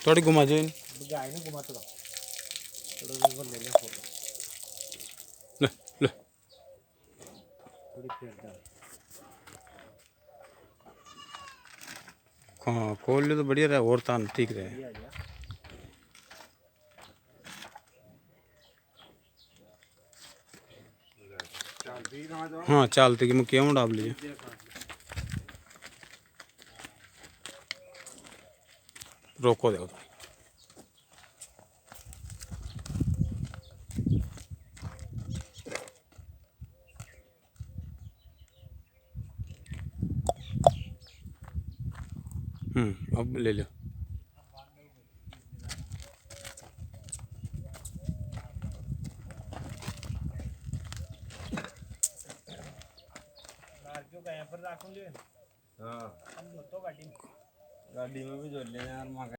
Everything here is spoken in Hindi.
थोड़ी घुमा जो इन ले ले हाँ खोल ले तो बढ़िया रहे और तान ठीक रहे। हाँ चलते कि मैं क्यों डाल लीजिए रोको दो अब ले लो हाँ गाड़ी में भी जोड़ लेना यार।